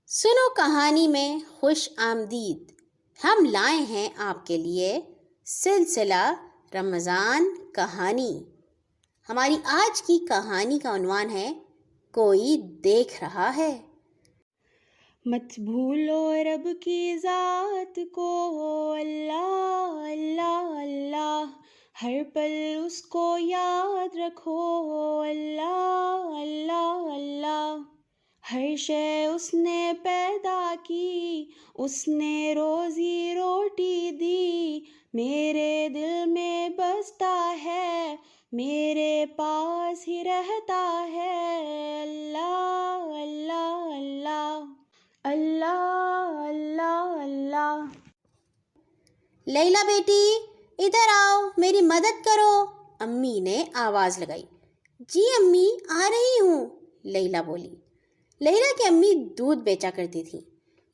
سنو کہانی میں خوش آمدید. ہم لائے ہیں آپ کے لیے سلسلہ رمضان کہانی. ہماری آج کی کہانی کا عنوان ہے کوئی دیکھ رہا ہے. مت بھولو رب کی ذات کو، اللہ اللہ اللہ، ہر پل اس کو یاد رکھو، اللہ اللہ اللہ. ہر شے اس نے پیدا کی، اس نے روزی روٹی دی، میرے دل میں بستا ہے، میرے پاس ہی رہتا ہے، اللہ اللہ اللہ، اللہ اللہ اللہ. لیلا بیٹی ادھر آؤ، میری مدد کرو، امی نے آواز لگائی. جی امی آ رہی ہوں، لیلا بولی. لیلا کی امی دودھ بیچا کرتی تھی.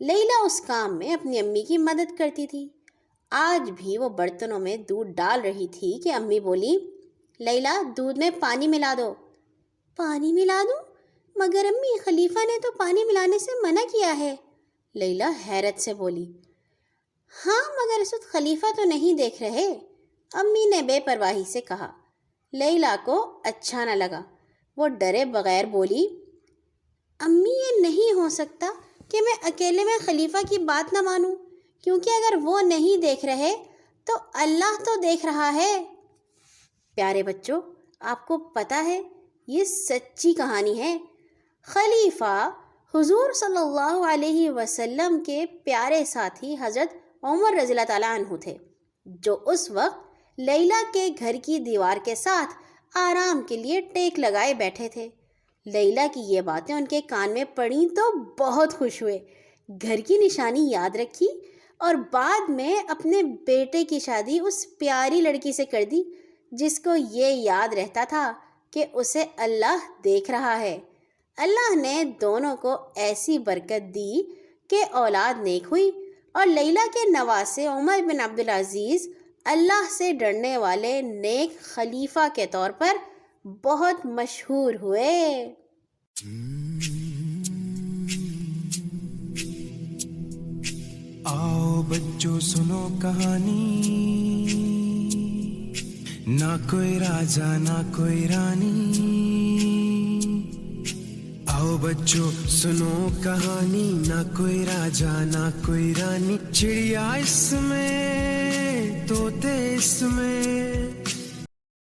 لیلا اس کام میں اپنی امی کی مدد کرتی تھی. آج بھی وہ برتنوں میں دودھ ڈال رہی تھی کہ امی بولی، لیلا دودھ میں پانی ملا دو. پانی ملا دوں؟ مگر امی خلیفہ نے تو پانی ملانے سے منع کیا ہے. لیلا حیرت سے بولی. ہاں مگر اس وقت خلیفہ تو نہیں دیکھ رہے، امی نے بے پرواہی سے کہا. لیلا کو اچھا نہ لگا. وہ ڈرے بغیر بولی، امی یہ نہیں ہو سکتا کہ میں اکیلے میں خلیفہ کی بات نہ مانوں، کیونکہ اگر وہ نہیں دیکھ رہے تو اللہ تو دیکھ رہا ہے. پیارے بچوں، آپ کو پتہ ہے یہ سچی کہانی ہے. خلیفہ حضور صلی اللہ علیہ وسلم کے پیارے ساتھی حضرت عمر رضی اللہ تعالیٰ عنہ تھے، جو اس وقت لیلا کے گھر کی دیوار کے ساتھ آرام کے لیے ٹیک لگائے بیٹھے تھے. لیلا کی یہ باتیں ان کے کان میں پڑیں تو بہت خوش ہوئے، گھر کی نشانی یاد رکھی اور بعد میں اپنے بیٹے کی شادی اس پیاری لڑکی سے کر دی جس کو یہ یاد رہتا تھا کہ اسے اللہ دیکھ رہا ہے. اللہ نے دونوں کو ایسی برکت دی کہ اولاد نیک ہوئی اور لیلا کے نواسے عمر بن عبدالعزیز اللہ سے ڈرنے والے نیک خلیفہ کے طور پر بہت مشہور ہوئے. آؤ بچوں سنو کہانی، نہ کوئی راجا نہ کوئی رانی. آؤ بچوں سنو کہانی، نہ کوئی راجا نہ کوئی رانی. چڑیا اس میں، طوطے اس میں،